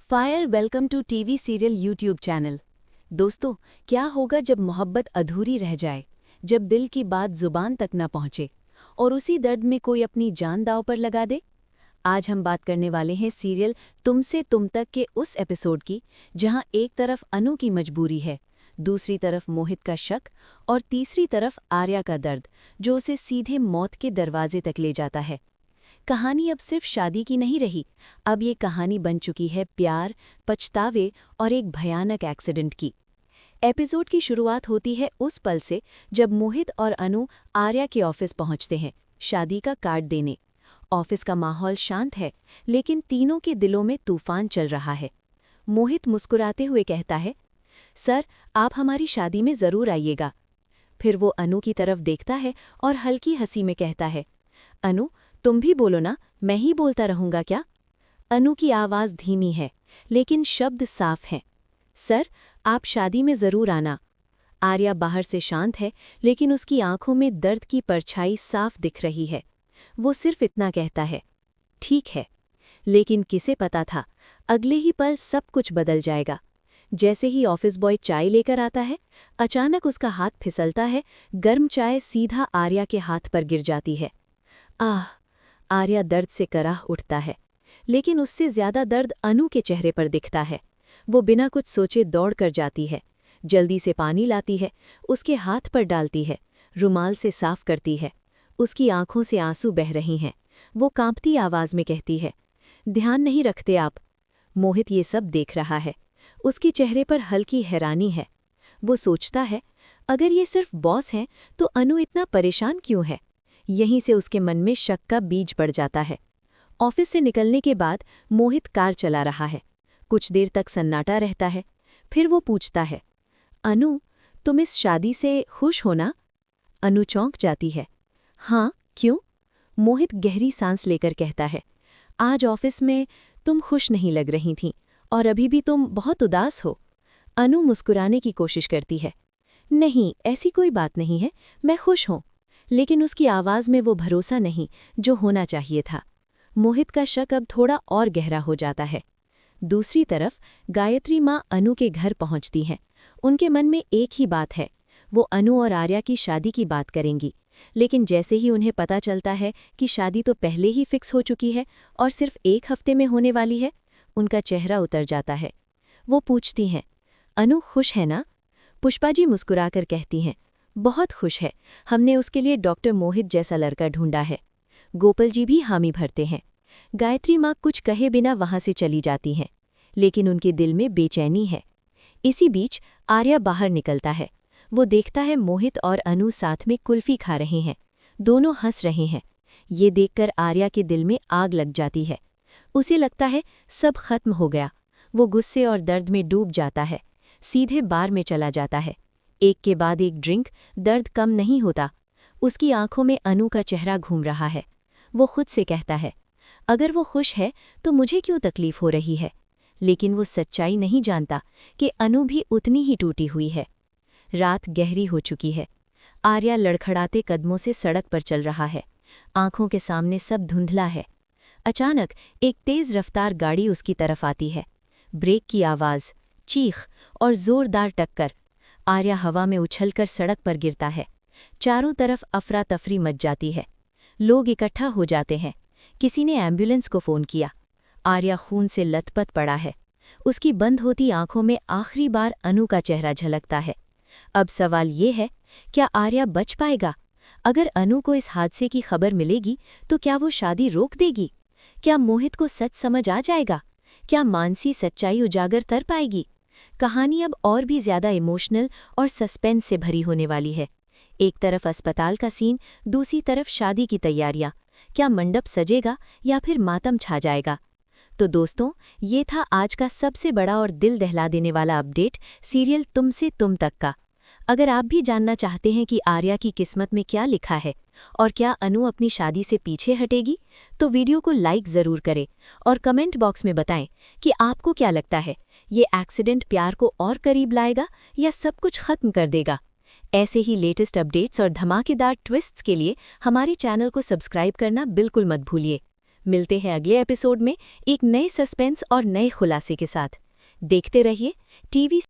Fire welcome to TV serial YouTube channel. दोस्तों, क्या होगा जब मोहब्बत अधूरी रह जाए, जब दिल की बात जुबान तक न पहुंचे और उसी दर्द में कोई अपनी जान दांव पर लगा दे। आज हम बात करने वाले हैं सीरियल तुमसे तुम तक के उस एपिसोड की जहां एक तरफ अनु की मजबूरी है, दूसरी तरफ मोहित का शक और तीसरी तरफ आर्या का दर्द जो उसे सीधे मौत के दरवाजे तक ले जाता है। कहानी अब सिर्फ शादी की नहीं रही, अब ये कहानी बन चुकी है प्यार, पछतावे और एक भयानक एक्सीडेंट की। एपिसोड की शुरुआत होती है उस पल से जब मोहित और अनु आर्या के ऑफिस पहुंचते हैं शादी का कार्ड देने। ऑफिस का माहौल शांत है, लेकिन तीनों के दिलों में तूफान चल रहा है। मोहित मुस्कुराते हुए कहता है, सर, आप हमारी शादी में ज़रूर आइएगा। फिर वो अनु की तरफ देखता है और हल्की हंसी में कहता है, अनु, तुम भी बोलो ना, मैं ही बोलता रहूंगा क्या? अनु की आवाज़ धीमी है, लेकिन शब्द साफ हैं। सर, आप शादी में ज़रूर आना। आर्या बाहर से शांत है, लेकिन उसकी आंखों में दर्द की परछाई साफ दिख रही है। वो सिर्फ इतना कहता है, ठीक है। लेकिन किसे पता था, अगले ही पल सब कुछ बदल जाएगा। जैसे ही ऑफिस बॉय चाय लेकर आता है, अचानक उसका हाथ फिसलता है, गर्म चाय सीधा आर्या के हाथ पर गिर जाती है। आह! आर्या दर्द से कराह उठता है, लेकिन उससे ज्यादा दर्द अनु के चेहरे पर दिखता है। वो बिना कुछ सोचे दौड़ कर जाती है, जल्दी से पानी लाती है, उसके हाथ पर डालती है, रुमाल से साफ करती है। उसकी आंखों से आंसू बह रही हैं। वो कांपती आवाज में कहती है, ध्यान नहीं रखते आप? मोहित ये सब देख रहा है। उसके चेहरे पर हल्की हैरानी है। वो सोचता है, अगर ये सिर्फ बॉस हैं तो अनु इतना परेशान क्यों है? यहीं से उसके मन में शक का बीज पड़ जाता है। ऑफिस से निकलने के बाद मोहित कार चला रहा है। कुछ देर तक सन्नाटा रहता है, फिर वो पूछता है, अनु, तुम इस शादी से खुश हो ना? अनु चौंक जाती है। हाँ, क्यों? मोहित गहरी सांस लेकर कहता है, आज ऑफिस में तुम खुश नहीं लग रही थीं और अभी भी तुम बहुत उदास हो। अनु मुस्कुराने की कोशिश करती है, नहीं, ऐसी कोई बात नहीं है, मैं खुश हूँ। लेकिन उसकी आवाज़ में वो भरोसा नहीं जो होना चाहिए था। मोहित का शक अब थोड़ा और गहरा हो जाता है। दूसरी तरफ गायत्री माँ अनु के घर पहुंचती हैं। उनके मन में एक ही बात है, वो अनु और आर्या की शादी की बात करेंगी। लेकिन जैसे ही उन्हें पता चलता है कि शादी तो पहले ही फिक्स हो चुकी है और सिर्फ 1 हफ्ते में होने वाली है, उनका चेहरा उतर जाता है। वो पूछती हैं, अनु खुश है ना? पुष्पा जी मुस्कुराकर कहती हैं, बहुत खुश है, हमने उसके लिए डॉक्टर मोहित जैसा लड़का ढूंढा है। गोपाल जी भी हामी भरते हैं। गायत्री माँ कुछ कहे बिना वहां से चली जाती हैं, लेकिन उनके दिल में बेचैनी है। इसी बीच आर्या बाहर निकलता है। वो देखता है मोहित और अनु साथ में कुल्फी खा रहे हैं। दोनों हंस रहे हैं। ये देखकर आर्या के दिल में आग लग जाती है। उसे लगता है सब खत्म हो गया। वो गुस्से और दर्द में डूब जाता है, सीधे बार में चला जाता है। एक के बाद एक ड्रिंक, दर्द कम नहीं होता। उसकी आंखों में अनु का चेहरा घूम रहा है। वो खुद से कहता है, अगर वो खुश है तो मुझे क्यों तकलीफ हो रही है? लेकिन वो सच्चाई नहीं जानता कि अनु भी उतनी ही टूटी हुई है। रात गहरी हो चुकी है। आर्या लड़खड़ाते कदमों से सड़क पर चल रहा है। आंखों के सामने सब धुंधला है। अचानक एक तेज रफ्तार गाड़ी उसकी तरफ आती है। ब्रेक की आवाज़, चीख और जोरदार टक्कर। आर्या हवा में उछलकर सड़क पर गिरता है। चारों तरफ अफरा तफरी मच जाती है। लोग इकट्ठा हो जाते हैं। किसी ने एम्बुलेंस को फ़ोन किया। आर्या खून से लथपथ पड़ा है। उसकी बंद होती आंखों में आखिरी बार अनु का चेहरा झलकता है। अब सवाल ये है, क्या आर्या बच पाएगा? अगर अनु को इस हादसे की खबर मिलेगी तो क्या वो शादी रोक देगी? क्या मोहित को सच समझ आ जाएगा? क्या मानसी सच्चाई उजागर कर पाएगी? कहानी अब और भी ज्यादा इमोशनल और सस्पेंस से भरी होने वाली है। एक तरफ अस्पताल का सीन, दूसरी तरफ शादी की तैयारियां। क्या मंडप सजेगा या फिर मातम छा जाएगा? तो दोस्तों, ये था आज का सबसे बड़ा और दिल दहला देने वाला अपडेट सीरियल तुमसे तुम तक का। अगर आप भी जानना चाहते हैं कि आर्या की किस्मत में क्या लिखा है और क्या अनु अपनी शादी से पीछे हटेगी, तो वीडियो को लाइक ज़रूर करें और कमेंट बॉक्स में बताएं कि आपको क्या लगता है, ये एक्सीडेंट प्यार को और करीब लाएगा या सब कुछ खत्म कर देगा। ऐसे ही लेटेस्ट अपडेट्स और धमाकेदार ट्विस्ट्स के लिए हमारे चैनल को सब्सक्राइब करना बिल्कुल मत भूलिए। मिलते हैं अगले एपिसोड में एक नए सस्पेंस और नए खुलासे के साथ। देखते रहिए टीवी